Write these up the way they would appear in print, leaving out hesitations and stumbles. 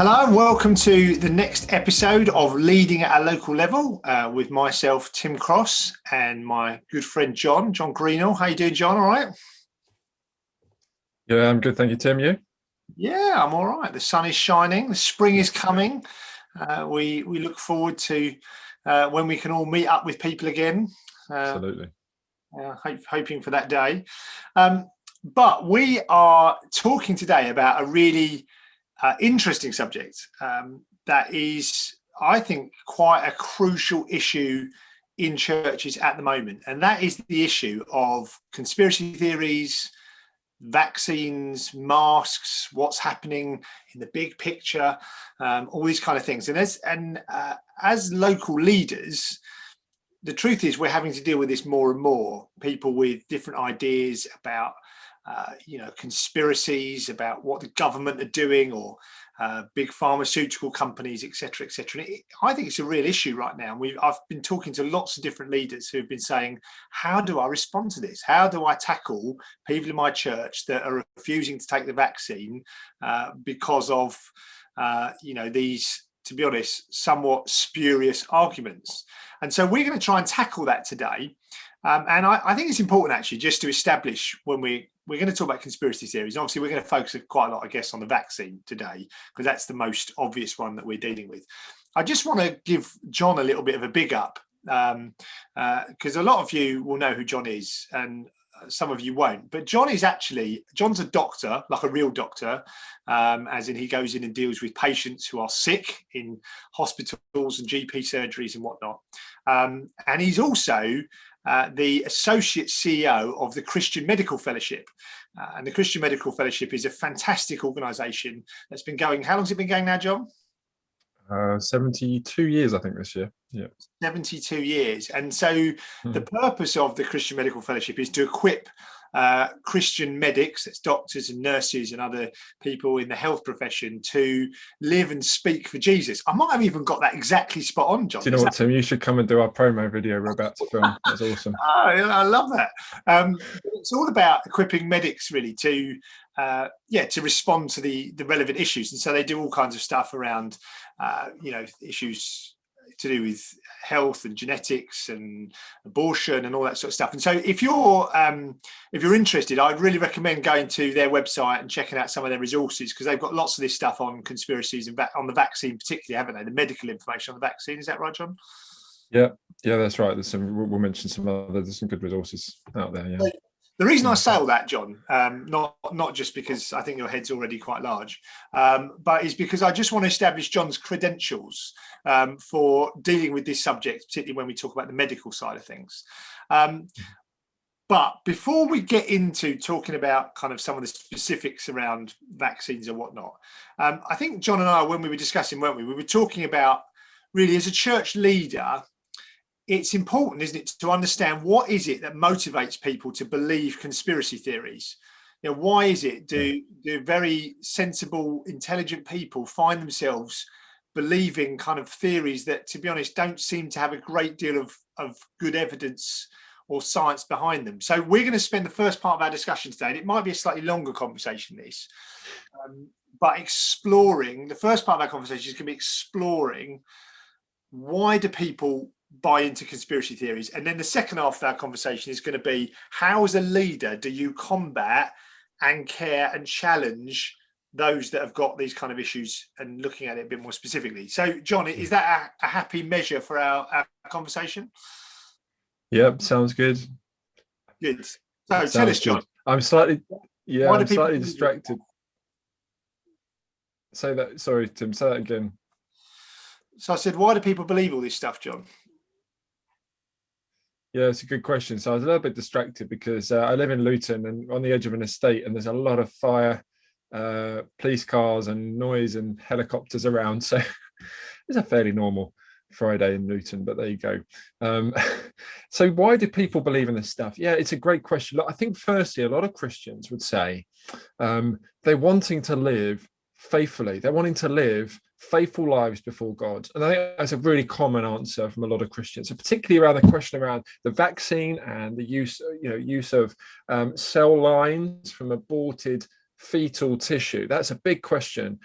Hello and welcome to the next episode of Leading at a Local Level with myself, Tim Cross, and my good friend John Greenall. How you doing, John? All right? Yeah, I'm good. Thank you, Tim. You? Yeah, I'm all right. The sun is shining. The spring is coming. We look forward to when we can all meet up with people again. Absolutely. Hoping for that day. But we are talking today about a really interesting subject that is, I think, quite a crucial issue in churches at the moment, and that is the issue of conspiracy theories, vaccines, masks, what's happening in the big picture, all these kind of things. And as local leaders, the truth is we're having to deal with this more and more. People with different ideas about conspiracies, about what the government are doing, or big pharmaceutical companies, etc., etc. I think it's a real issue right now. I've been talking to lots of different leaders who've been saying, how do I respond to this? How do I tackle people in my church that are refusing to take the vaccine because of these, to be honest, somewhat spurious arguments? And so we're going to try and tackle that today. And I think it's important, actually, just to establish when we're going to talk about conspiracy theories. Obviously, we're going to focus quite a lot, I guess, on the vaccine today, because that's the most obvious one that we're dealing with. I just want to give John a little bit of a big up, because a lot of you will know who John is, and some of you won't. But John's a doctor, like a real doctor, as in he goes in and deals with patients who are sick in hospitals and GP surgeries and whatnot. And he's also the Associate CEO of the Christian Medical Fellowship. And the Christian Medical Fellowship is a fantastic organisation that's been going. How long has it been going now, John? 72 years, I think, this year. Yeah. 72 years. And so the purpose of the Christian Medical Fellowship is to equip Christian medics, that's doctors and nurses and other people in the health profession, to live and speak for Jesus. I might have even got that exactly spot on, John. Do you know what, Tim? You should come and do our promo video we're about to film. That's awesome. Oh, I love that. It's all about equipping medics, really, to respond to the relevant issues. And so they do all kinds of stuff around, issues to do with health and genetics and abortion and all that sort of stuff. And so if you're interested, I'd really recommend going to their website and checking out some of their resources, because they've got lots of this stuff on conspiracies and on the vaccine particularly, haven't they? The medical information on the vaccine. Is that right, John? Yeah, that's right. We'll mention there's some good resources out there. Yeah. The reason I say all that, John, not just because I think your head's already quite large, but is because I just want to establish John's credentials for dealing with this subject, particularly when we talk about the medical side of things. But before we get into talking about kind of some of the specifics around vaccines and whatnot, I think John and I, when we were discussing, weren't we? We were talking about, really, as a church leader, it's important, isn't it, to understand what is it that motivates people to believe conspiracy theories. Why is it do very sensible, intelligent people find themselves believing kind of theories that, to be honest, don't seem to have a great deal of good evidence or science behind them? So we're going to spend the first part of our discussion today, and it might be a slightly longer conversation, this, but exploring, the first part of our conversation is going to be exploring why do people buy into conspiracy theories, and then the second half of our conversation is going to be, how as a leader do you combat and care and challenge those that have got these kind of issues, and looking at it a bit more specifically. So John, is that a happy measure for our conversation? Yep, sounds good. So tell us, John. I'm slightly distracted. Say that. Sorry, Tim, say that again. So I said, why do people believe all this stuff, John? Yeah, it's a good question. So I was a little bit distracted because I live in Luton and on the edge of an estate, and there's a lot of fire, police cars and noise and helicopters around. So it's a fairly normal Friday in Luton, but there you go. So why do people believe in this stuff? Yeah, it's a great question. Look, I think firstly, a lot of Christians would say they're wanting to live faithfully. They're wanting to live faithful lives before God. And I think that's a really common answer from a lot of Christians, so particularly around the question around the vaccine and the use of cell lines from aborted fetal tissue? That's a big question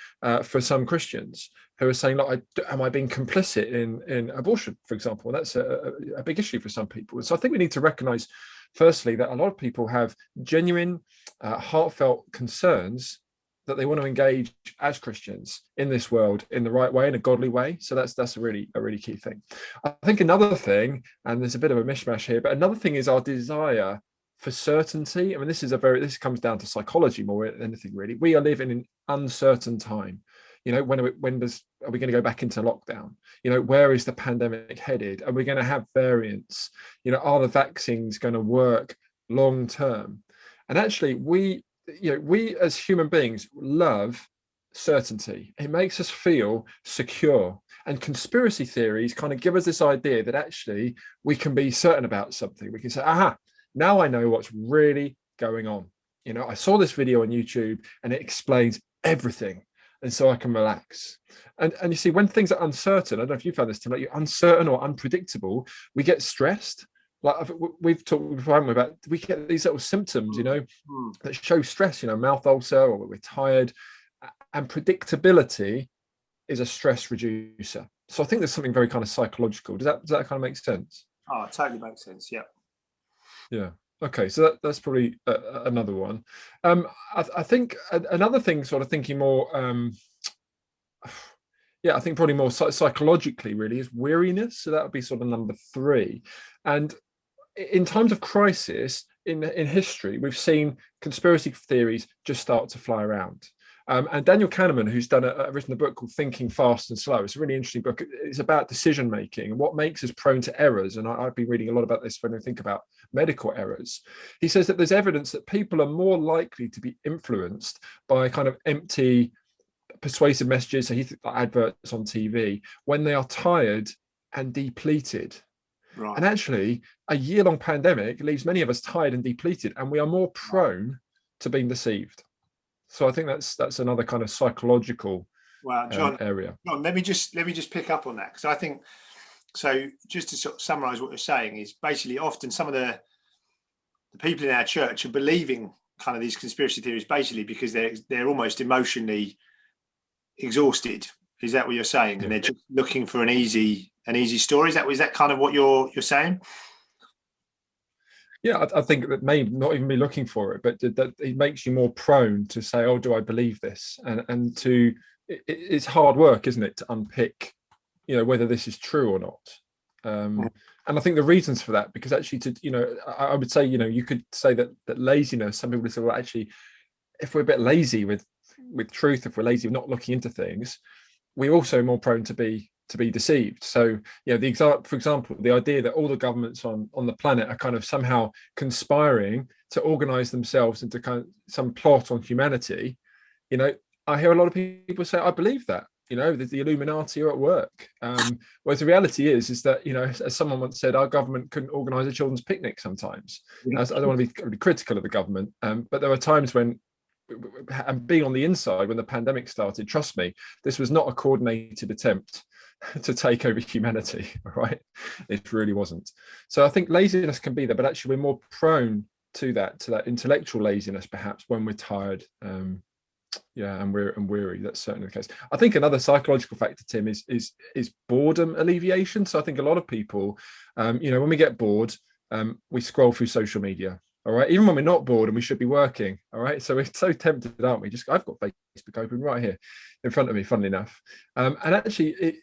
for some Christians who are saying, like, am I being complicit in abortion, for example? That's a big issue for some people. And so I think we need to recognize, firstly, that a lot of people have genuine, heartfelt concerns that they want to engage as Christians in this world in the right way, in a godly way. So that's a really key thing. I think another thing, and there's a bit of a mishmash here, but another thing is our desire for certainty. I mean, this comes down to psychology more than anything, really. We are living in uncertain time. You know, are we going to go back into lockdown? You know, where is the pandemic headed? Are we going to have variants? You know, are the vaccines going to work long term? And actually, we as human beings love certainty. It makes us feel secure. And conspiracy theories kind of give us this idea that actually we can be certain about something. We can say, aha, now I know what's really going on. You know, I saw this video on YouTube and it explains everything. And so I can relax. And you see, when things are uncertain, I don't know if you found this, Tim, like you're uncertain or unpredictable, we get stressed. Like we've talked before, haven't we, about we get these little symptoms, you know, that show stress, you know, mouth ulcer, or we're tired. And predictability is a stress reducer. So I think there's something very kind of psychological. Does that kind of make sense? Oh, it totally makes sense. Yeah. Yeah. Okay, so that's probably another one. I think another thing, sort of thinking more, I think probably more psychologically, really, is weariness. So that would be sort of number 3. And in times of crisis in history, we've seen conspiracy theories just start to fly around. And Daniel Kahneman, who's written a book called Thinking Fast and Slow, it's a really interesting book. It's about decision making and what makes us prone to errors. And I've been reading a lot about this when I think about medical errors. He says that there's evidence that people are more likely to be influenced by kind of empty, persuasive messages, so adverts on TV, when they are tired and depleted. Right. And actually, a year-long pandemic leaves many of us tired and depleted, and we are more prone to being deceived. So I think that's another kind of psychological John, area. John, let me just pick up on that, because I think, so just to sort of summarize what you're saying, is basically often some of the people in our church are believing kind of these conspiracy theories basically because they're almost emotionally exhausted. Is that what you're saying? Yeah. And they're just looking for an easy story. Is that kind of what you're saying? Yeah, I think that may not even be looking for it, but that it makes you more prone to say, "Oh, do I believe this?" And it's hard work, isn't it, to unpick, you know, whether this is true or not. And I think the reasons for that, because actually, I would say, you know, you could say that laziness. Some people say, well, actually, if we're a bit lazy with truth, if we're lazy with not looking into things, we're also more prone to be deceived. So, you know, for example, the idea that all the governments on the planet are kind of somehow conspiring to organize themselves into kind of some plot on humanity, you know, I hear a lot of people say, I believe that, you know, the Illuminati are at work. Whereas the reality is that, you know, as someone once said, our government couldn't organize a children's picnic sometimes. I don't want to be critical of the government, but there were times when, and being on the inside when the pandemic started, trust me, this was not a coordinated attempt to take over humanity, right? It really wasn't. So I think laziness can be there, but actually we're more prone to that intellectual laziness perhaps when we're tired, and weary. That's certainly the case. I think another psychological factor, Tim, is boredom alleviation. So I think a lot of people, you know, when we get bored, we scroll through social media. All right, even when we're not bored and we should be working. All right, so we're so tempted, aren't we? I've got Facebook open right here in front of me, funnily enough, and actually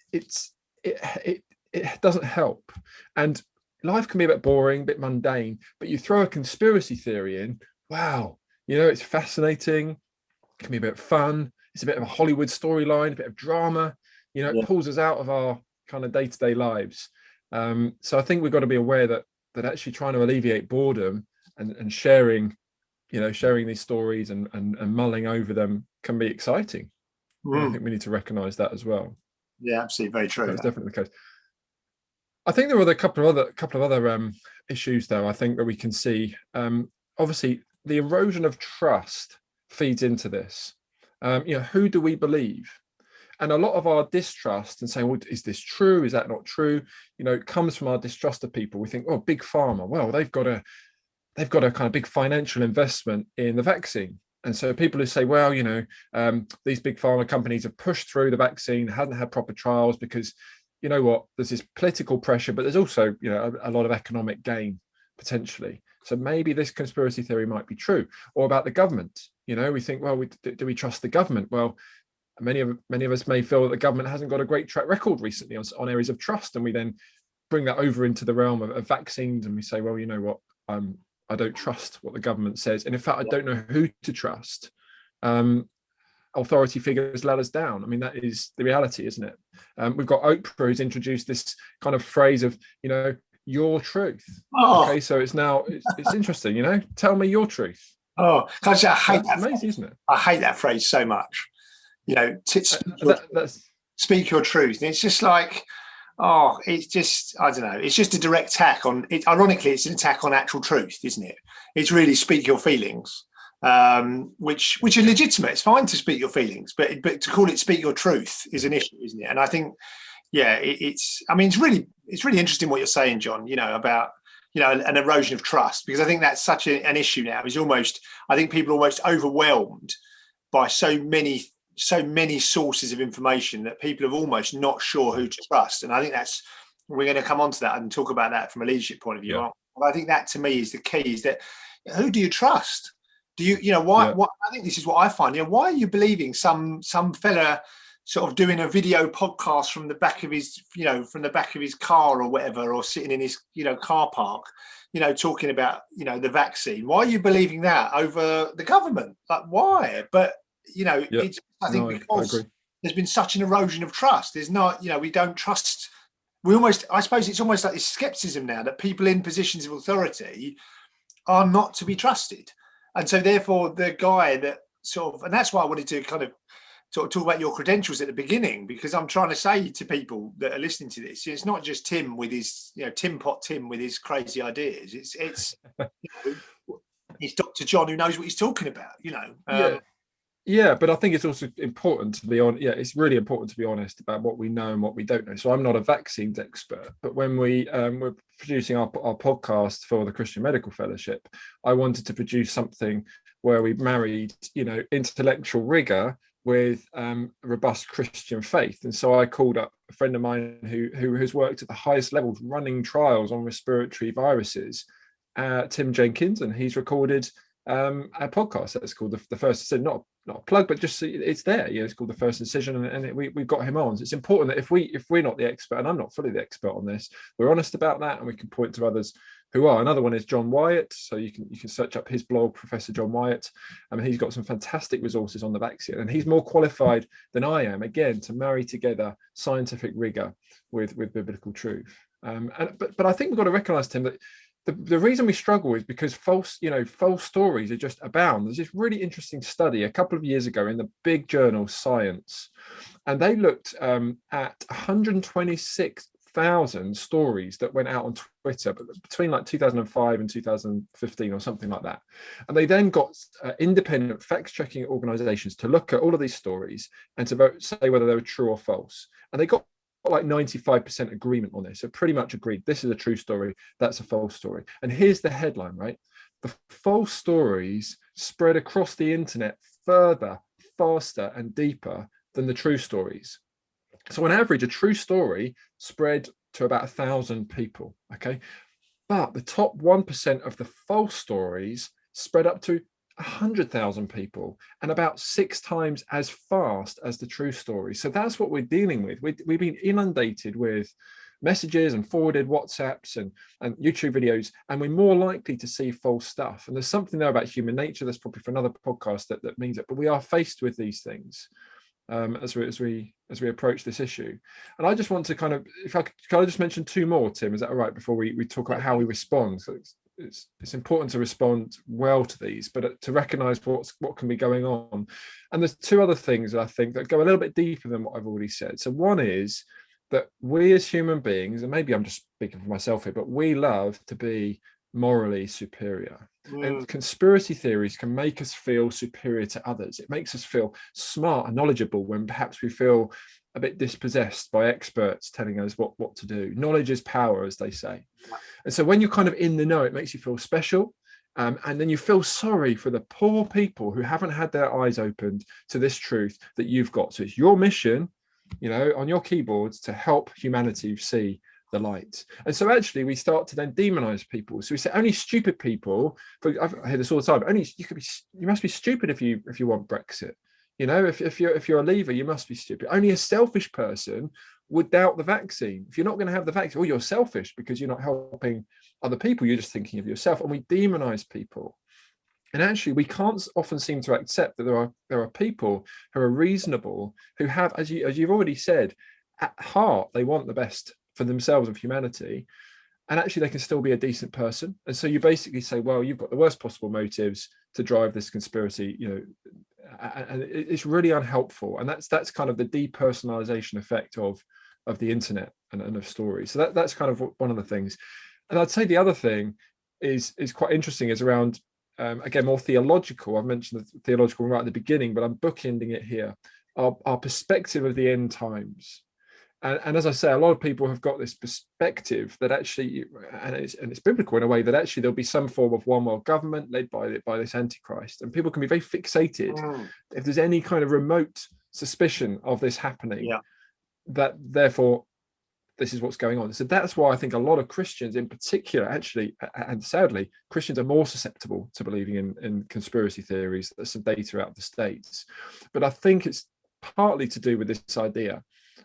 it doesn't help. And life can be a bit boring, a bit mundane, but you throw a conspiracy theory in, wow, you know, it's fascinating. It can be a bit fun. It's a bit of a Hollywood storyline, a bit of drama. You know, it pulls us out of our kind of day-to-day lives. So I think we've got to be aware that actually trying to alleviate boredom and sharing these stories and mulling over them can be exciting. I think we need to recognize that as well. Yeah, absolutely, very true. That's definitely the case. I think there were a couple of other issues, though, I think that we can see. Obviously, the erosion of trust feeds into this. You know, who do we believe? And a lot of our distrust and saying, well, is this true? Is that not true? You know, it comes from our distrust of people. We think, oh, big pharma, well, they've got a kind of big financial investment in the vaccine. And so people who say, well, these big pharma companies have pushed through the vaccine, hadn't had proper trials because, you know what, there's this political pressure, but there's also, a lot of economic gain potentially. So maybe this conspiracy theory might be true. Or about the government. We think, well, do we trust the government? Well, many of us may feel that the government hasn't got a great track record recently on areas of trust, and we then bring that over into the realm of vaccines, and we say, well, you know what, I don't trust what the government says, and in fact I don't know who to trust. Authority figures let us down. I mean, that is the reality, isn't it? We've got Oprah, who's introduced this kind of phrase of your truth. Okay, so it's interesting. Tell me your truth. I hate that. Amazing, phrase. Isn't it? I hate that phrase so much. Speak your truth. And it's just like, it's just, I don't know. It's just a direct attack on it. Ironically, it's an attack on actual truth, isn't it? It's really speak your feelings, which are legitimate. It's fine to speak your feelings, but to call it speak your truth is an issue, isn't it? And I think, it's really interesting what you're saying, John. About an erosion of trust, because I think that's such an issue now. I think people are almost overwhelmed by so many sources of information that people are almost not sure who to trust. And I think we're going to come on to that and talk about that from a leadership point of view. Yeah. But I think that to me is the key, is that who do you trust? Do you, why? Yeah. I think this is what I find. Why are you believing some fella sort of doing a video podcast from the back of his car or whatever, or sitting in his car park, talking about the vaccine? Why are you believing that over the government? Like, why? But it's, I think, because there's been such an erosion of trust. There's not, we don't trust. I suppose it's almost like this skepticism now that people in positions of authority are not to be trusted. And so therefore the guy that and that's why I wanted to kind of talk about your credentials at the beginning, because I'm trying to say to people that are listening to this, it's not just Tim with his, Tim with his crazy ideas. It's it's Dr. John who knows what he's talking about, Yeah, but I think it's also important to be on. Yeah, it's really important to be honest about what we know and what we don't know. So I'm not a vaccines expert, but when we're producing our podcast for the Christian Medical Fellowship, I wanted to produce something where we married, intellectual rigor with robust Christian faith. And so I called up a friend of mine who has worked at the highest levels running trials on respiratory viruses, Tim Jenkins, and he's recorded a podcast that's called the First Incision. Not a plug, but just it's there. It's called the First Incision, and we've got him on. So it's important that if we're not the expert, and I'm not fully the expert on this, we're honest about that, and we can point to others who are. Another one is John Wyatt. So you can search up his blog, Professor John Wyatt. I mean, he's got some fantastic resources on the vaccine, and he's more qualified than I am, again, to marry together scientific rigor with biblical truth. But I think we've got to recognise, Tim, that the reason we struggle is because false stories are just abound. There's this really interesting study a couple of years ago in the big journal Science, and they looked at 126,000 stories that went out on Twitter between like 2005 and 2015 or something like that. And they then got independent fact-checking organizations to look at all of these stories and to say whether they were true or false. And they got like 95% agreement on this. So pretty much agreed. This is a true story. That's a false story. And here's the headline, right? The false stories spread across the internet further, faster, and deeper than the true stories. So on average, a true story spread to about 1,000 people. Okay. But the top 1% of the false stories spread up to 100,000 people, and about 6 times as fast as the true story. So that's what we're dealing with. We've been inundated with messages and forwarded WhatsApps and YouTube videos, and we're more likely to see false stuff. And there's something there about human nature. That's probably for another podcast that means it. But we are faced with these things as we approach this issue. And I just want to kind of, can I just mention 2 more, Tim? Is that all right? Before we talk about how we respond. So it's important to respond well to these, but to recognize what can be going on. And there's 2 other things that I think that go a little bit deeper than what I've already said. So one is that we as human beings, and maybe I'm just speaking for myself here, but we love to be morally superior. And conspiracy theories can make us feel superior to others. It makes us feel smart and knowledgeable when perhaps we feel a bit dispossessed by experts telling us what to do. Knowledge is power, as they say. And so when you're kind of in the know, it makes you feel special. And then you feel sorry for the poor people who haven't had their eyes opened to this truth that you've got. So it's your mission, on your keyboards to help humanity see the light. And so actually we start to then demonize people. So we say only stupid people, I've heard this all the time, you must be stupid if you want Brexit. If you're a leaver, you must be stupid. Only a selfish person would doubt the vaccine. If you're not going to have the vaccine, you're selfish because you're not helping other people, you're just thinking of yourself. And we demonize people. And actually, we can't often seem to accept that there are people who are reasonable, who have, as you've already said, at heart, they want the best for themselves and humanity. And actually, they can still be a decent person. And so you basically say, well, you've got the worst possible motives to drive this conspiracy, and it's really unhelpful. And that's kind of the depersonalization effect of the internet and of stories. So that's kind of one of the things. And I'd say the other thing is quite interesting, is around, again, more theological. I've mentioned the theological right at the beginning, but I'm bookending it here. Our perspective of the end times. And as I say, a lot of people have got this perspective that actually, and it's biblical in a way, that actually there'll be some form of one world government led by this Antichrist. And people can be very fixated if there's any kind of remote suspicion of this happening, that therefore this is what's going on. So that's why I think a lot of Christians in particular, actually, and sadly, Christians are more susceptible to believing in conspiracy theories. There's some data out of the States. But I think it's partly to do with this idea.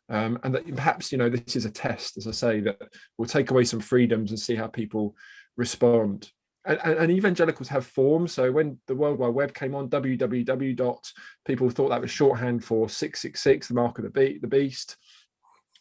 And that perhaps, this is a test, as I say, that will take away some freedoms and see how people respond. And evangelicals have forms. So when the World Wide Web came on, www. People thought that was shorthand for 666, the mark of the beast.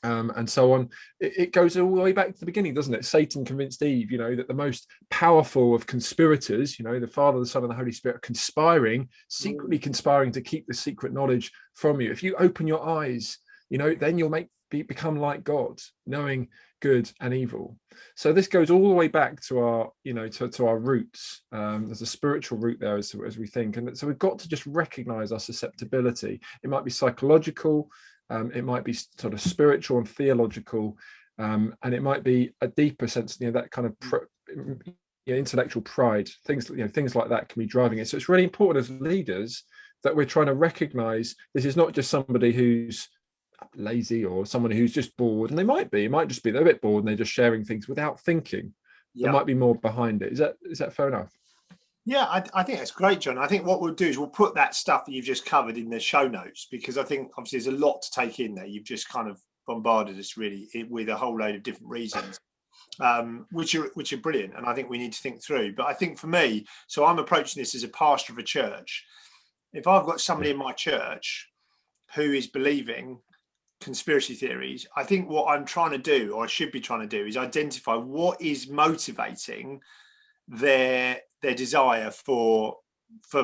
And so on. It goes all the way back to the beginning, doesn't it? Satan convinced Eve, that the most powerful of conspirators, the Father, the Son, and the Holy Spirit, are secretly conspiring to keep the secret knowledge from you. If you open your eyes, then you'll become like God, knowing good and evil. So this goes all the way back to our, to our roots. There's a spiritual root there as we think, and so we've got to just recognize our susceptibility. It might be psychological. It might be sort of spiritual and theological, and it might be a deeper sense, that kind of intellectual pride. Things like that can be driving it. So it's really important as leaders that we're trying to recognize this is not just somebody who's lazy or someone who's just bored, and it might just be they're a bit bored and they're just sharing things without thinking. There might be more behind it. Is that fair enough? Yeah, I think that's great, John. I think what we'll do is we'll put that stuff that you've just covered in the show notes, because I think obviously there's a lot to take in there. You've just kind of bombarded us really with a whole load of different reasons, which are brilliant, and I think we need to think through. But I think for me, so I'm approaching this as a pastor of a church. If I've got somebody in my church who is believing conspiracy theories, I think what I'm trying to do, or I should be trying to do, is identify what is motivating their desire for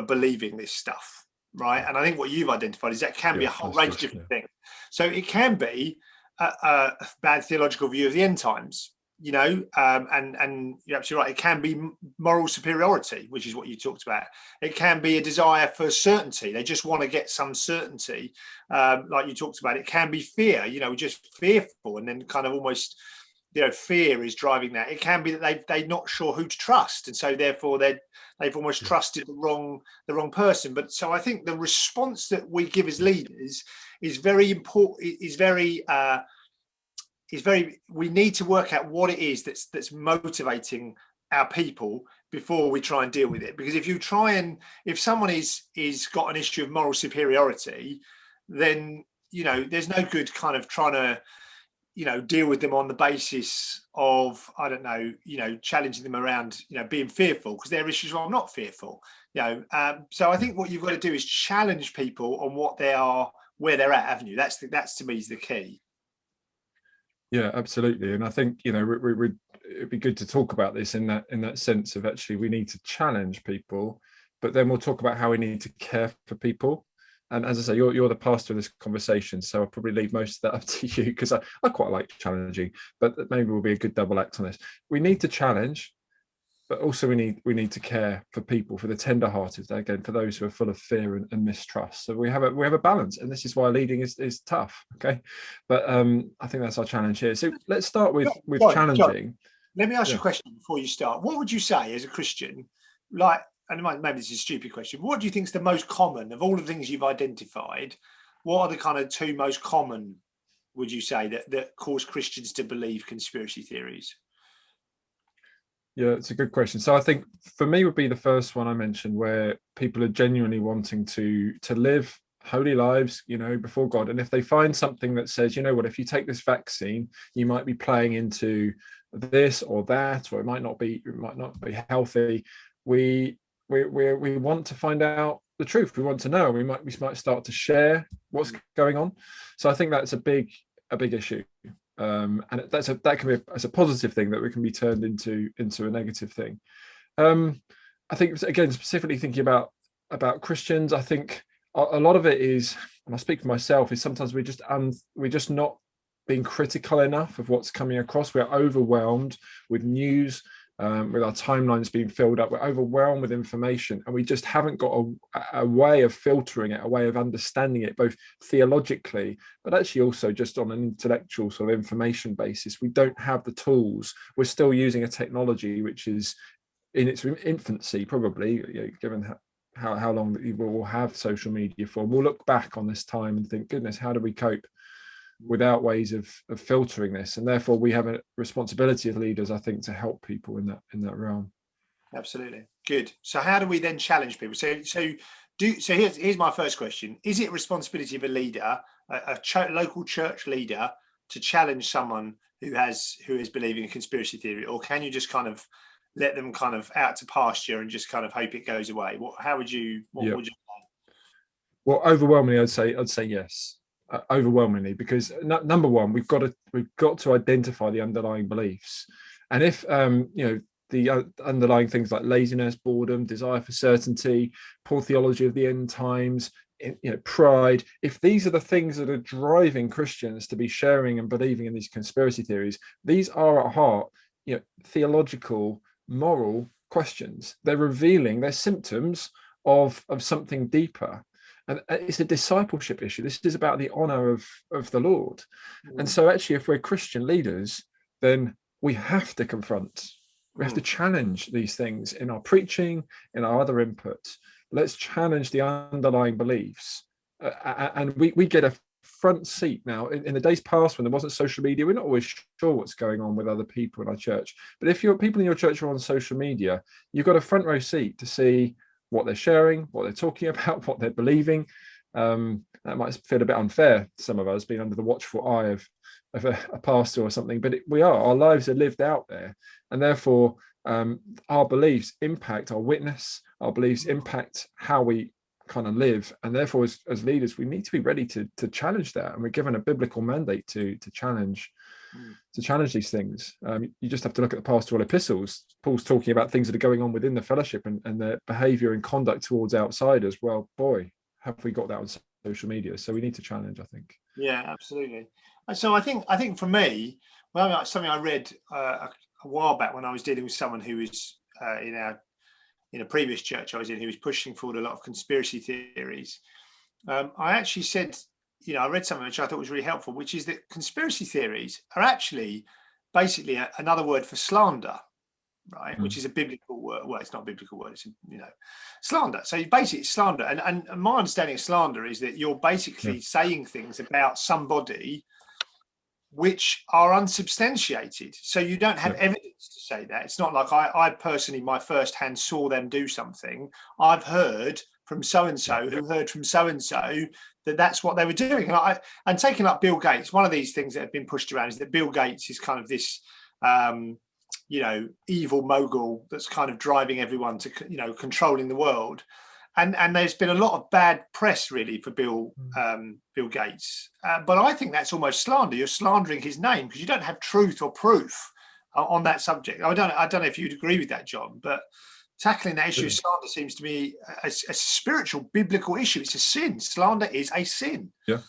believing this stuff, right? And I think what you've identified is that can be a whole range of different things. So it can be a bad theological view of the end times, and you're absolutely right. It can be moral superiority, which is what you talked about. It can be a desire for certainty. They just want to get some certainty, like you talked about. It can be fear, just fearful, and then kind of almost, fear is driving that. It can be that they're not sure who to trust, and so therefore they've almost trusted the wrong person. But so I think the response that we give as leaders is very important. We need to work out what it is that's motivating our people before we try and deal with it. Because if someone is got an issue of moral superiority, then there's no good kind of trying to deal with them on the basis of, I don't know, challenging them around, being fearful, because their issues are, I'm not fearful, so I think what you've got to do is challenge people on what they are, where they're at, haven't you? That's to me is the key. Yeah, absolutely. And I think, it'd be good to talk about this in that sense of actually we need to challenge people, but then we'll talk about how we need to care for people. And as I say, you're the pastor of this conversation, so I'll probably leave most of that up to you, because I quite like challenging, but maybe we'll be a good double act on this. We need to challenge, but also we need to care for people, for the tender-hearted, again, for those who are full of fear and mistrust. So we have a balance, and this is why leading is tough. Okay, but I think that's our challenge here. So let's start with challenging. John, let me ask you a question before you start. What would you say as a Christian? like, and maybe this is a stupid question, but what do you think is the most common of all the things you've identified? What are the kind of two most common, would you say, that cause Christians to believe conspiracy theories? Yeah, it's a good question. So I think for me would be the first one I mentioned, where people are genuinely wanting to live holy lives, before God. And if they find something that says, you know what, if you take this vaccine, you might be playing into this or that, or it might not be healthy. We want to find out the truth. We want to know. We might start to share what's going on. So I think that's a big issue. And that can be a positive thing that can be turned into a negative thing. I think, again, specifically thinking about Christians, I think a lot of it is, and I speak for myself, is sometimes we're just not being critical enough of what's coming across. We're overwhelmed with news, with our timelines being filled up. We're overwhelmed with information, and we just haven't got a way of filtering it, a way of understanding it, both theologically, but actually also just on an intellectual sort of information basis. We don't have the tools. We're still using a technology which is in its infancy, probably, given how long that we will have social media for. We'll look back on this time and think, goodness, how do we cope without ways of filtering this? And therefore we have a responsibility as leaders, I think, to help people in that realm. Absolutely. Good. So how do we then challenge people? So here's my first question. Is it responsibility of a leader, a local church leader, to challenge someone who is believing a conspiracy theory, or can you just kind of let them kind of out to pasture and just kind of hope it goes away? What would you say? Well, overwhelmingly, I'd say yes. Overwhelmingly, because number one, we've got to identify the underlying beliefs. And if the underlying things like laziness, boredom, desire for certainty, poor theology of the end times, pride, if these are the things that are driving Christians to be sharing and believing in these conspiracy theories, these are at heart theological, moral questions. They're revealing, they're symptoms of something deeper. And it's a discipleship issue. This is about the honor of the Lord. And so actually, if we're Christian leaders, then we have to confront, we have to challenge these things in our preaching, in our other inputs. Let's challenge the underlying beliefs. And we get a front seat now. In the days past, when there wasn't social media, we're not always sure what's going on with other people in our church. But if people in your church are on social media, you've got a front row seat to see what they're sharing, what they're talking about, what they're believing. That might feel a bit unfair to some of us, being under the watchful eye of a pastor or something, but our lives are lived out there, and therefore our beliefs impact our witness, our beliefs impact how we kind of live, and therefore as leaders we need to be ready to challenge that, and we're given a biblical mandate to challenge these things. You just have to look at the pastoral epistles. Paul's talking about things that are going on within the fellowship and their behavior and conduct towards outsiders. Well, boy, have we got that on social media. So we need to challenge, I think. Yeah, absolutely. So I think for me, well, something I read a while back when I was dealing with someone who was in a previous church I was in, who was pushing forward a lot of conspiracy theories. I actually said, I read something which I thought was really helpful, which is that conspiracy theories are actually basically another word for slander, right? Which is a biblical word. Well, it's not a biblical word, it's slander. So basically it's slander. And my understanding of slander is that you're basically saying things about somebody which are unsubstantiated. So you don't have evidence to say that. It's not like I personally, my first hand saw them do something. I've heard from so-and-so who heard from so-and-so that that's what they were doing. And taking up Bill Gates, one of these things that have been pushed around is that Bill Gates is kind of this, evil mogul that's kind of driving everyone to, controlling the world. And there's been a lot of bad press really for Bill Gates. But I think that's almost slander. You're slandering his name because you don't have truth or proof on that subject. I don't know if you'd agree with that, John, but tackling that issue of slander seems to me a spiritual, biblical issue. It's a sin. Slander is a sin. Yeah.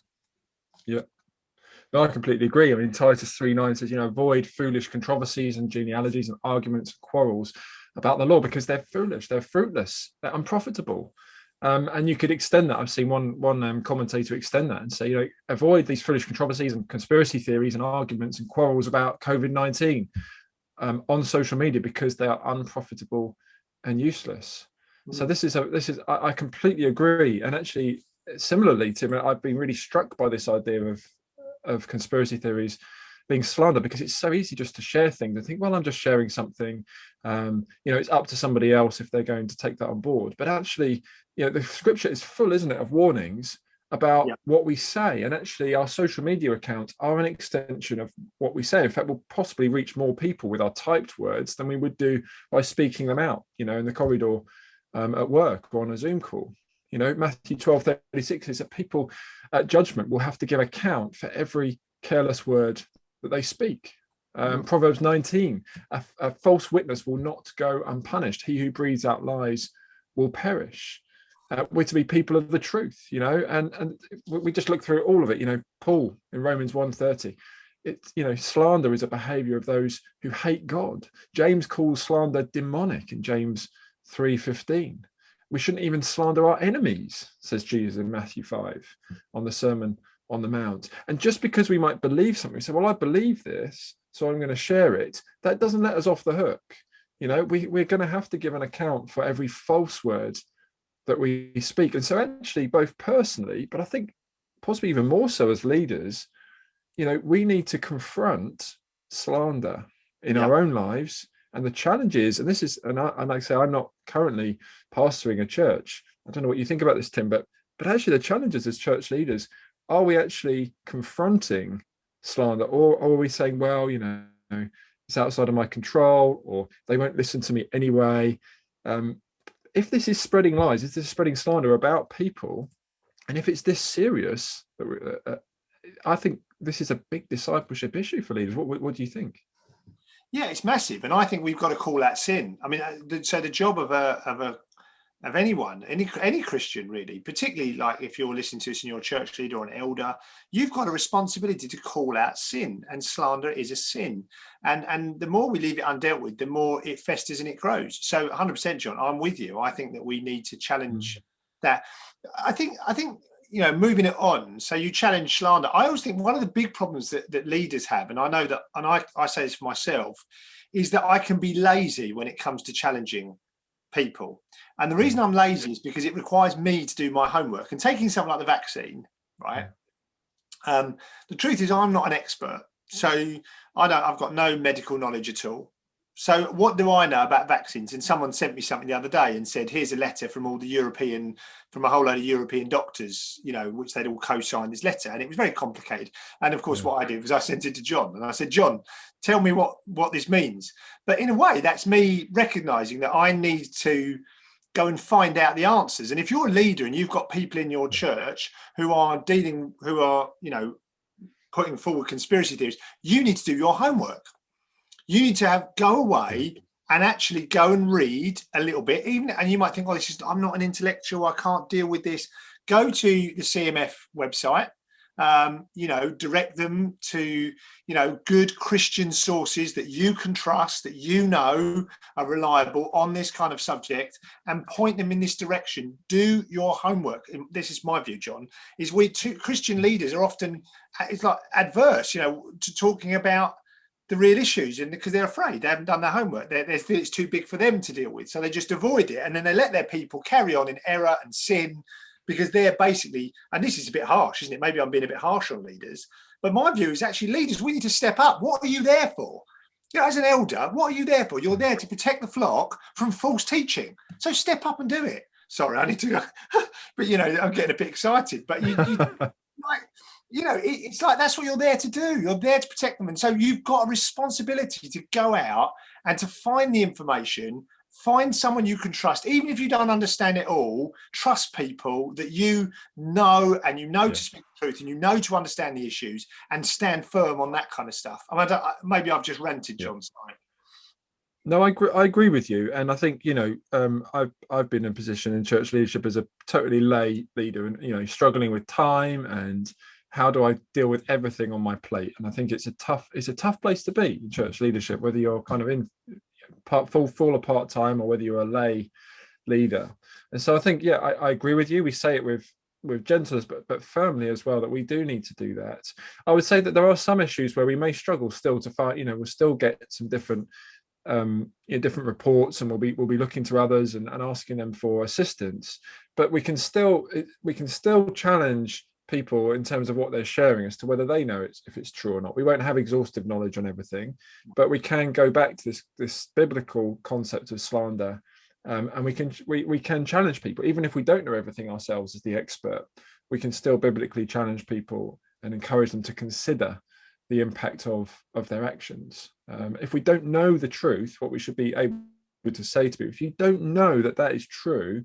No, I completely agree. I mean, Titus 3:9 says, avoid foolish controversies and genealogies and arguments and quarrels about the law, because they're foolish, they're fruitless, they're unprofitable. And you could extend that. I've seen one commentator extend that and say, avoid these foolish controversies and conspiracy theories and arguments and quarrels about COVID-19 on social media, because they are unprofitable and useless. So I completely agree. And actually, similarly, Tim, I've been really struck by this idea of conspiracy theories being slander, because it's so easy just to share things and think, well, I'm just sharing something. It's up to somebody else if they're going to take that on board. But actually, the scripture is full, isn't it, of warnings about what we say. And actually, our social media accounts are an extension of what we say. In fact, we'll possibly reach more people with our typed words than we would do by speaking them out, in the corridor, at work or on a Zoom call. Matthew 12:36 is that people at judgment will have to give account for every careless word that they speak. Proverbs 19, a false witness will not go unpunished. He who breathes out lies will perish. We're to be people of the truth, and we just look through all of it. Paul in Romans 1:30, slander is a behavior of those who hate God. James calls slander demonic in James 3:15. We shouldn't even slander our enemies, says Jesus in Matthew 5 on the Sermon on the Mount. And just because we might believe something, we say, well, I believe this, so I'm going to share it, that doesn't let us off the hook. We're going to have to give an account for every false word that we speak. And so actually, both personally, but I think possibly even more so as leaders, we need to confront slander in our own lives. And the challenge is, and this is, and like I say, I'm not currently pastoring a church. I don't know what you think about this, Tim, but actually the challenges as church leaders, are we actually confronting slander, or are we saying, well, it's outside of my control, or they won't listen to me anyway? If this is spreading lies, if this is spreading slander about people, and if it's this serious, I think this is a big discipleship issue for leaders. What do you think? Yeah, it's massive, and I think we've got to call that sin. I mean, so the job of anyone, any Christian really, particularly like if you're listening to this and you're a church leader or an elder, you've got a responsibility to call out sin, and slander is a sin. And the more we leave it undealt with, the more it festers and it grows. So 100%, John, I'm with you. I think that we need to challenge that. I think moving it on. So you challenge slander. I always think one of the big problems that leaders have, and I know that, and I say this for myself, is that I can be lazy when it comes to challenging people. And the reason I'm lazy is because it requires me to do my homework. And taking something like the vaccine, right? The truth is I'm not an expert. So I've got no medical knowledge at all. So what do I know about vaccines? And someone sent me something the other day and said, here's a letter from a whole load of European doctors, which they'd all co-signed this letter. And it was very complicated. And of course, what I did was I sent it to John, and I said, John, tell me what this means. But in a way, that's me recognizing that I need to go and find out the answers. And if you're a leader and you've got people in your church who are putting forward conspiracy theories, you need to do your homework. You need to go away and actually go and read a little bit, and you might think, well, I'm not an intellectual, I can't deal with this. Go to the CMF website, direct them to, good Christian sources that you can trust, that are reliable on this kind of subject, and point them in this direction. Do your homework. And this is my view, John, is Christian leaders are often, it's like adverse, to talking about the real issues, and because they're afraid, they haven't done their homework, they feel it's too big for them to deal with, so they just avoid it, and then they let their people carry on in error and sin, because they're basically, and this is a bit harsh, isn't it? Maybe I'm being a bit harsh on leaders, but my view is actually leaders, we need to step up. What are you there for? As an elder, what are you there for? You're there to protect the flock from false teaching, so step up and do it. Sorry, I need to but I'm getting a bit excited, but you like, it's like that's what you're there to do. You're there to protect them. And so you've got a responsibility to go out and to find the information, find someone you can trust, even if you don't understand it all. Trust people that to speak the truth, and to understand the issues, and stand firm on that kind of stuff. Maybe I've just ranted, John. Sorry. No, I agree with you, and I think I've been in a position in church leadership as a totally lay leader, and struggling with time and how do I deal with everything on my plate. And I think it's a tough place to be in church leadership, whether you're kind of in full or part time, or whether you're a lay leader. And so I think I agree with you. We say it with gentleness, but firmly as well, that we do need to do that. I would say that there are some issues where we may struggle still to fight. We'll still get some different different reports, and we'll be looking to others and asking them for assistance. But we can still challenge people in terms of what they're sharing as to whether they know if it's true or not. We won't have exhaustive knowledge on everything, but we can go back to this biblical concept of slander, and we can challenge people, even if we don't know everything ourselves as the expert. We can still biblically challenge people and encourage them to consider the impact of their actions. If we don't know the truth, what we should be able to say to people, if you don't know that is true,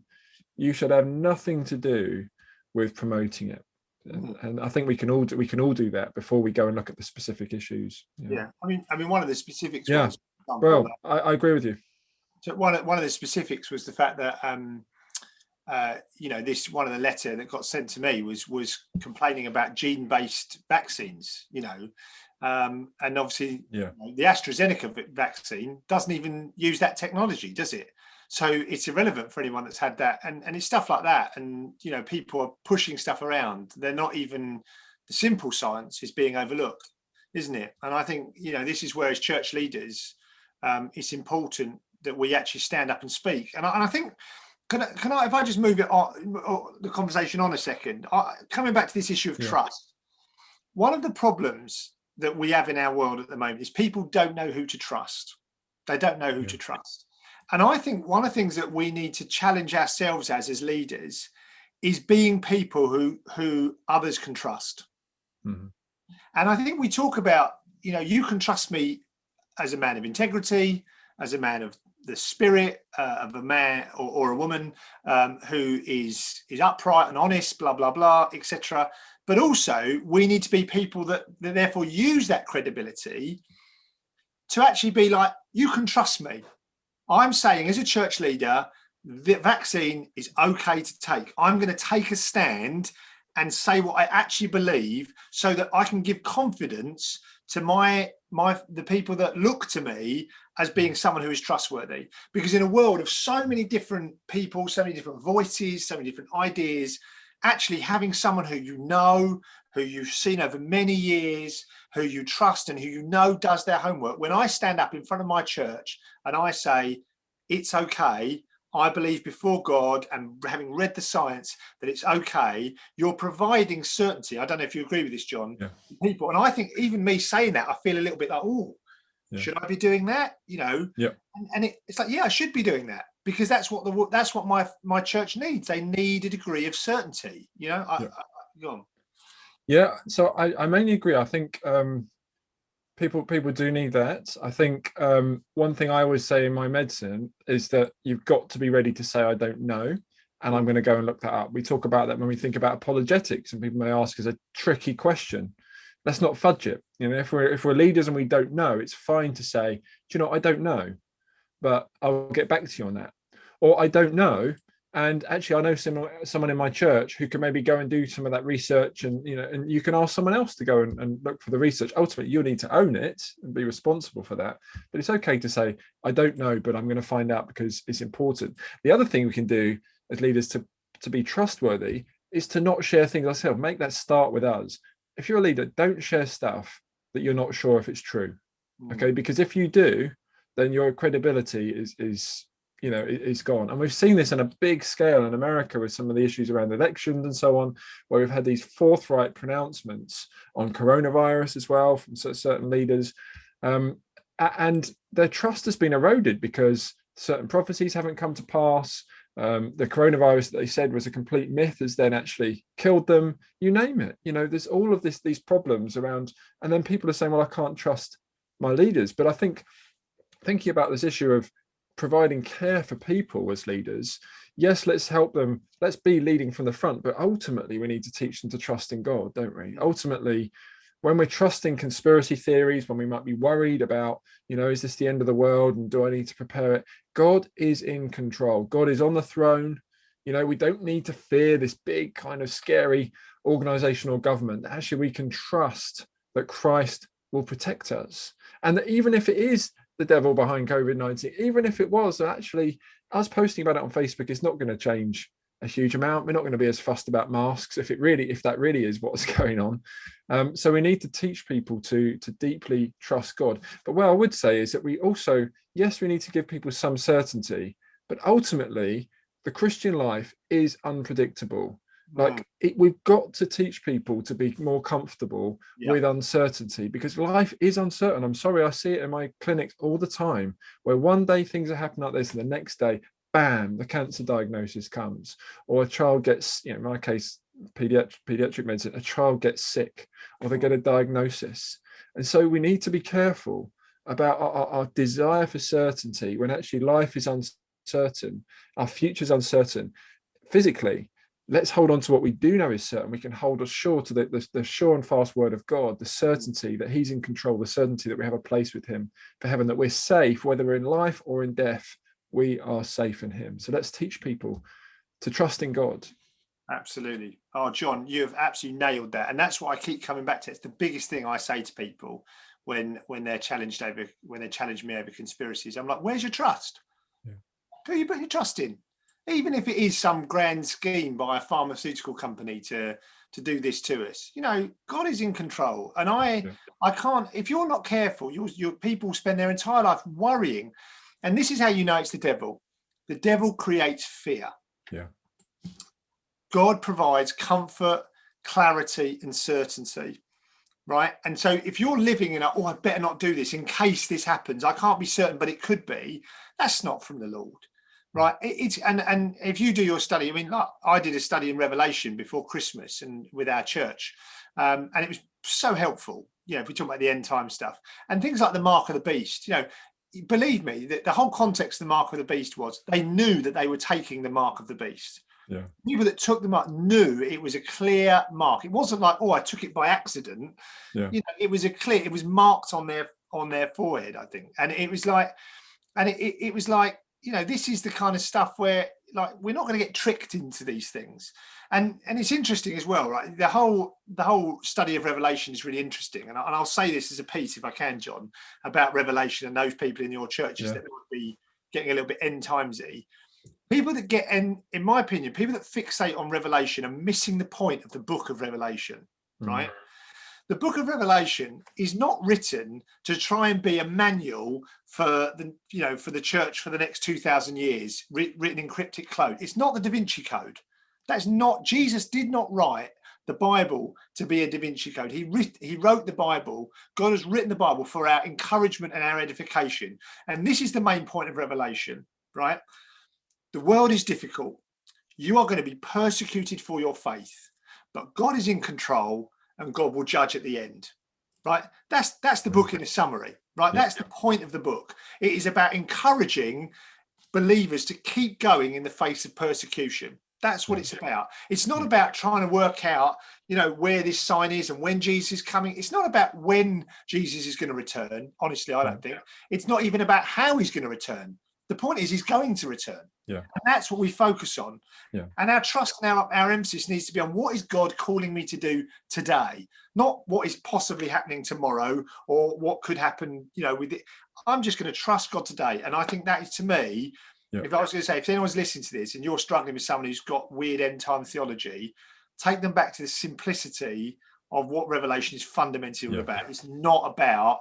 you should have nothing to do with promoting it. And I think we can all do that before we go and look at the specific issues. Yeah. I mean, one of the specifics. Yeah. Well, I agree with you. So one of the specifics was the fact that this one of the letter that got sent to me was complaining about gene-based vaccines. And obviously, the AstraZeneca vaccine doesn't even use that technology, does it? So it's irrelevant for anyone that's had that, and it's stuff like that. And people are pushing stuff around. They're not even, the simple science is being overlooked, isn't it? And I think this is where, as church leaders, it's important that we actually stand up and speak. And I think, can I if I just move it on, the conversation on a second, coming back to this issue of trust. One of the problems that we have in our world at the moment is people don't know who to trust. They don't know who to trust. And I think one of the things that we need to challenge ourselves as leaders is being people who others can trust. Mm-hmm. And I think we talk about, you can trust me as a man of integrity, as a man of the spirit, of a man or a woman who is upright and honest, blah, blah, blah, etc. But also we need to be people that therefore use that credibility to actually be like, you can trust me. I'm saying, as a church leader, the vaccine is okay to take. I'm going to take a stand and say what I actually believe, so that I can give confidence to the people that look to me as being someone who is trustworthy. Because in a world of so many different people, so many different voices, so many different ideas, actually having someone who who you've seen over many years, who you trust and who does their homework. When I stand up in front of my church and I say, it's okay, I believe before God, and having read the science, that it's okay, you're providing certainty. I don't know if you agree with this, John. Yeah. People, and I think even me saying that, I feel a little bit like, should I be doing that? Yeah. And it's like, I should be doing that, because that's what my church needs. They need a degree of certainty. Go on. Yeah, so I mainly agree. I think people do need that. I think one thing I always say in my medicine is that you've got to be ready to say, I don't know, and I'm going to go and look that up. We talk about that when we think about apologetics, and people may ask us a tricky question. Let's not fudge it. If we're leaders and we don't know, it's fine to say, do you know, I don't know, but I'll get back to you on that. Or I don't know, and actually I know someone in my church who can maybe go and do some of that research, and and you can ask someone else to go and look for the research. Ultimately, you'll need to own it and be responsible for that. But it's okay to say, I don't know, but I'm going to find out, because it's important. The other thing we can do as leaders to be trustworthy is to not share things ourselves. Make that start with us. If you're a leader, don't share stuff that you're not sure if it's true. Okay, because if you do, then your credibility is gone. And we've seen this on a big scale in America with some of the issues around elections and so on, where we've had these forthright pronouncements on coronavirus as well from certain leaders, and their trust has been eroded because certain prophecies haven't come to pass. The coronavirus that they said was a complete myth has then actually killed them. You name it. There's all of these problems around, and then people are saying, well, I can't trust my leaders. But I think thinking about this issue of providing care for people as leaders, yes, let's help them, let's be leading from the front, but ultimately we need to teach them to trust in God, don't we? Ultimately, when we're trusting conspiracy theories, when we might be worried about, is this the end of the world and do I need to prepare it? God is in control. God is on the throne. We don't need to fear this big kind of scary organizational government. Actually, we can trust that Christ will protect us. And that even if it is the devil behind COVID-19, even if it was, actually us posting about it on Facebook is not going to change a huge amount. We're not going to be as fussed about masks if that really is what's going on. So we need to teach people to deeply trust God. But what I would say is that we also, yes, we need to give people some certainty, but ultimately the Christian life is unpredictable. Like we've got to teach people to be more comfortable with uncertainty, because life is uncertain. I'm sorry, I see it in my clinics all the time, where one day things are happening like this and the next day, bam, the cancer diagnosis comes, or a child gets, in my case, pediatric medicine, a child gets sick, or they get a diagnosis. And so we need to be careful about our desire for certainty when actually life is uncertain, our future is uncertain. Physically, let's hold on to what we do know is certain. We can hold us sure to the sure and fast word of God, the certainty that he's in control, the certainty that we have a place with him for heaven, that we're safe, whether we're in life or in death, we are safe in him. So let's teach people to trust in God. Absolutely. Oh, John, you have absolutely nailed that. And that's what I keep coming back to. It's the biggest thing I say to people when they're challenged when they challenge me over conspiracies. I'm like, where's your trust? Yeah. Who are you putting your trust in? Even if it is some grand scheme by a pharmaceutical company to do this to us, God is in control. And I can't, if you're not careful, your people spend their entire life worrying. And this is how you know it's the devil. The devil creates fear. Yeah. God provides comfort, clarity, and certainty. Right. And so if you're living in I better not do this in case this happens, I can't be certain, but it could be, that's not from the Lord. Right. And if you do your study, I mean, I did a study in Revelation before Christmas and with our church, and it was so helpful. If we talk about the end time stuff and things like the mark of the beast, believe me, that the whole context of the mark of the beast was they knew that they were taking the mark of the beast. Yeah. People that took the mark knew it was a clear mark. It wasn't like, I took it by accident. Yeah. It was marked on their forehead, I think, and it was like, this is the kind of stuff where we're not going to get tricked into these things. And it's interesting as well, right? The whole study of Revelation is really interesting. And I'll say this as a piece, if I can, John, about Revelation and those people in your churches that would be getting a little bit end timesy. People that get, in my opinion, people that fixate on Revelation are missing the point of the book of Revelation, right? The book of Revelation is not written to try and be a manual for the church for the next 2,000 years, written in cryptic code. It's not the Da Vinci Code. That's not, Jesus did not write the Bible to be a Da Vinci Code. He wrote the Bible. God has written the Bible for our encouragement and our edification. And this is the main point of Revelation, right? The world is difficult. You are going to be persecuted for your faith, but God is in control and God will judge at the end, right? That's the book in a summary, right? That's the point of the book. It is about encouraging believers to keep going in the face of persecution. That's what it's about. It's not about trying to work out, where this sign is and when Jesus is coming. It's not about when Jesus is going to return. Honestly, I don't think. It's not even about how he's going to return. The point is he's going to return. Yeah. And that's what we focus on. Yeah. And our trust now, our emphasis needs to be on what is God calling me to do today, not what is possibly happening tomorrow or what could happen, with it. I'm just going to trust God today. And I think that is, to me, if I was going to say, if anyone's listening to this and you're struggling with someone who's got weird end time theology, take them back to the simplicity of what Revelation is fundamentally all about. It's not about,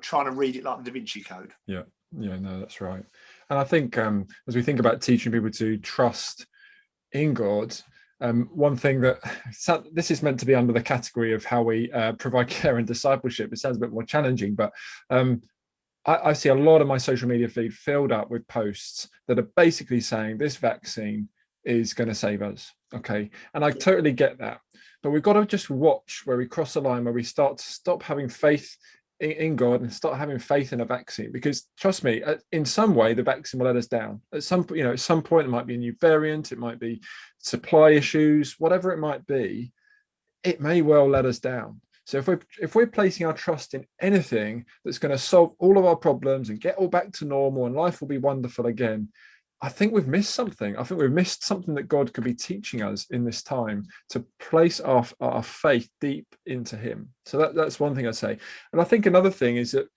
trying to read it like the Da Vinci Code. Yeah. Yeah, no, that's right. And I think as we think about teaching people to trust in God, one thing that this is meant to be under the category of how we provide care and discipleship. It sounds a bit more challenging, but I see a lot of my social media feed filled up with posts that are basically saying this vaccine is going to save us. Okay. And I totally get that. But we've got to just watch where we cross the line, where we start to stop having faith in God and start having faith in a vaccine, because trust me, in some way the vaccine will let us down at some point. At some point it might be a new variant, it might be supply issues, whatever it might be, it may well let us down. So if we're placing our trust in anything that's going to solve all of our problems and get all back to normal and life will be wonderful again, I think we've missed something. I think we've missed something that God could be teaching us in this time, to place our faith deep into him. So that's one thing I say. And I think another thing is that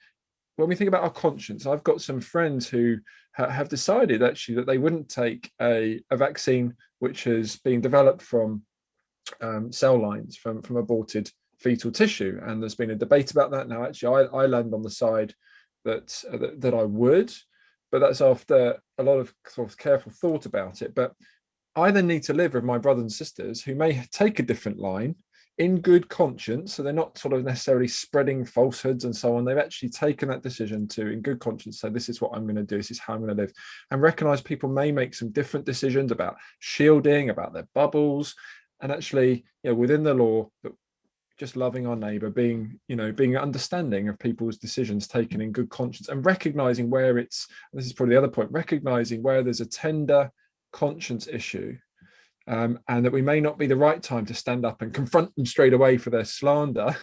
when we think about our conscience, I've got some friends who have decided actually that they wouldn't take a vaccine which has been developed from cell lines from aborted fetal tissue, and there's been a debate about that. Now actually I land on the side that I would, but that's after a lot of sort of careful thought about it. But I then need to live with my brothers and sisters who may take a different line in good conscience, so they're not sort of necessarily spreading falsehoods and so on. They've actually taken that decision to, in good conscience, say, this is what I'm going to do, this is how I'm going to live, and recognize people may make some different decisions about shielding, about their bubbles, and actually, within the law, but just loving our neighbor, being understanding of people's decisions taken in good conscience, and recognizing where it's, this is probably the other point, recognizing where there's a tender conscience issue, and that we may not be the right time to stand up and confront them straight away for their slander,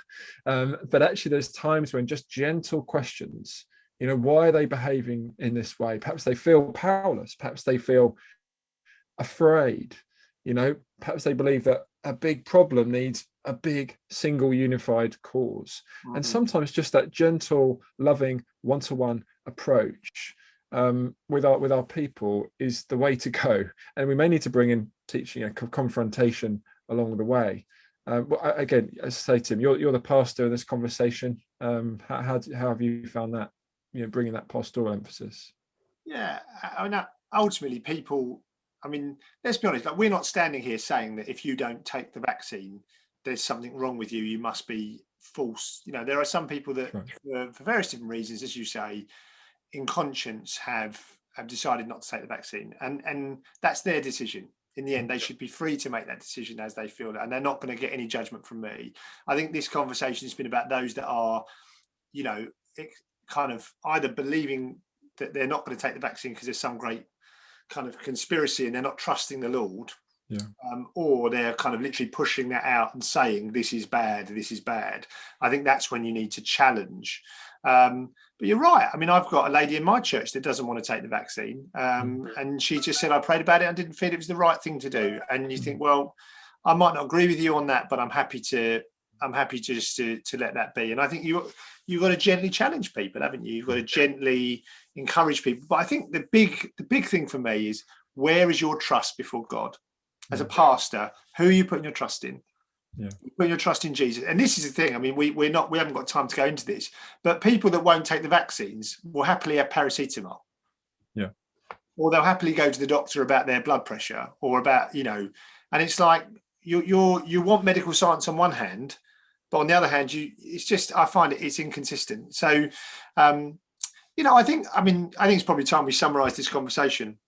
but actually there's times when just gentle questions, why are they behaving in this way? Perhaps they feel powerless, perhaps they feel afraid, perhaps they believe that a big problem needs a big single unified cause. And sometimes just that gentle, loving, one-to-one approach with our people is the way to go. And we may need to bring in teaching a confrontation along the way. But again, as I say, Tim, you're the pastor in this conversation. How have you found that, bringing that pastoral emphasis? Yeah, I mean, ultimately people, I mean, let's be honest, like, we're not standing here saying that if you don't take the vaccine, there's something wrong with you, you must be false. There are some people that, for various different reasons, as you say, in conscience have decided not to take the vaccine, and that's their decision. In the end, they should be free to make that decision as they feel, and they're not going to get any judgment from me. I think this conversation has been about those that are, kind of either believing that they're not going to take the vaccine because there's some great kind of conspiracy and they're not trusting the Lord, or they're kind of literally pushing that out and saying this is bad, this is bad. I think that's when you need to challenge. But you're right. I mean, I've got a lady in my church that doesn't want to take the vaccine, and she just said, I prayed about it, I didn't feel it was the right thing to do. And you think, well, I might not agree with you on that, but I'm happy just to let that be. And I think you've got to gently challenge people, haven't you? You've got to gently encourage people. But I think the big thing for me is, where is your trust before God? As a pastor, who are you putting your trust in? You're putting your trust in Jesus. And this is the thing. I mean, we haven't got time to go into this, but people that won't take the vaccines will happily have paracetamol. Yeah. Or they'll happily go to the doctor about their blood pressure, or about, and it's like you want medical science on one hand, but on the other hand, I find it's inconsistent. So, I think it's probably time we summarize this conversation,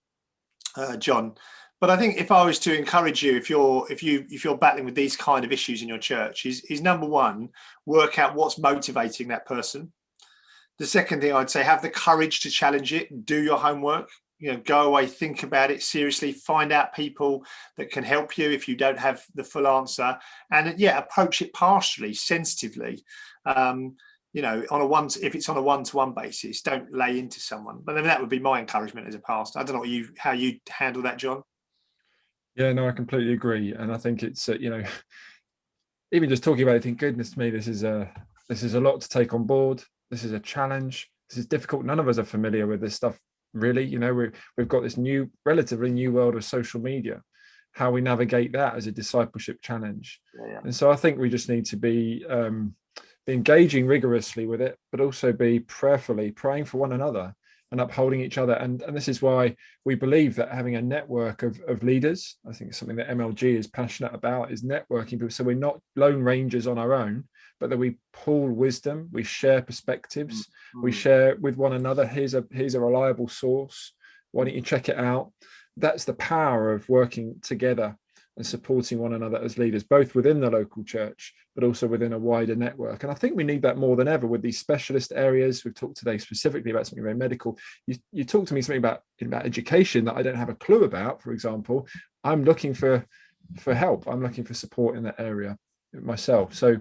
John. But I think if I was to encourage you, if you're battling with these kind of issues in your church, is number one, work out what's motivating that person. The second thing I'd say, have the courage to challenge it, do your homework, go away, think about it seriously, find out people that can help you if you don't have the full answer, and approach it pastorally, sensitively. If it's on a one-to-one basis, don't lay into someone. But then that would be my encouragement as a pastor. I don't know how you handle that, John. Yeah, no, I completely agree, and I think it's even just talking about it, I think, goodness me, this is a lot to take on board. This is a challenge. This is difficult. None of us are familiar with this stuff, really. We've got this relatively new world of social media. How we navigate that as a discipleship challenge, and so I think we just need to be engaging rigorously with it, but also be prayerfully praying for one another and upholding each other. And this is why we believe that having a network of leaders, I think it's something that MLG is passionate about, is networking people. So we're not lone rangers on our own, but that we pool wisdom, we share perspectives, we share with one another. Here's a reliable source. Why don't you check it out? That's the power of working together and supporting one another as leaders, both within the local church, but also within a wider network. And I think we need that more than ever with these specialist areas. We've talked today specifically about something very medical. You talked to me something about education that I don't have a clue about, for example. I'm looking for help. I'm looking for support in that area myself. So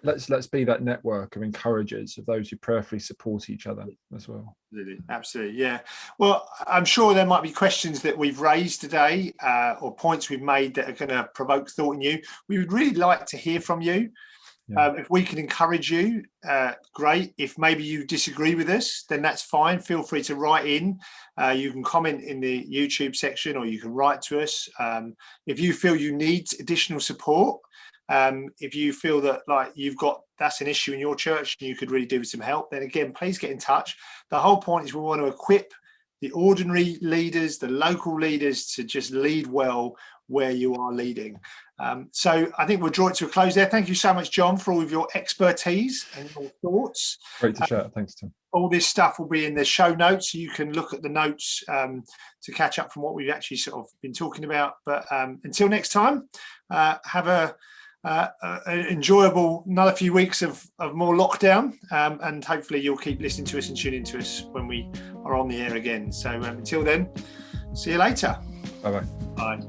let's be that network of encouragers, of those who prayerfully support each other as well. Absolutely, yeah. Well, I'm sure there might be questions that we've raised today, or points we've made that are going to provoke thought in you. We would really like to hear from you. If we can encourage you, great. If maybe you disagree with us, then that's fine. Feel free to write in. You can comment in the YouTube section, or you can write to us. If you feel you need additional support, if you feel that like that's an issue in your church and you could really do with some help, then again, please get in touch. The whole point is we want to equip the ordinary leaders, the local leaders, to just lead well where you are leading. So I think we'll draw it to a close there. Thank you so much, John, for all of your expertise and your thoughts. Great to chat. Thanks, Tim. All this stuff will be in the show notes. You can look at the notes to catch up from what we've actually sort of been talking about. But until next time, have a enjoyable another few weeks of more lockdown, and hopefully you'll keep listening to us and tuning to us when we are on the air again. So until then, see you later. Bye-bye. Bye.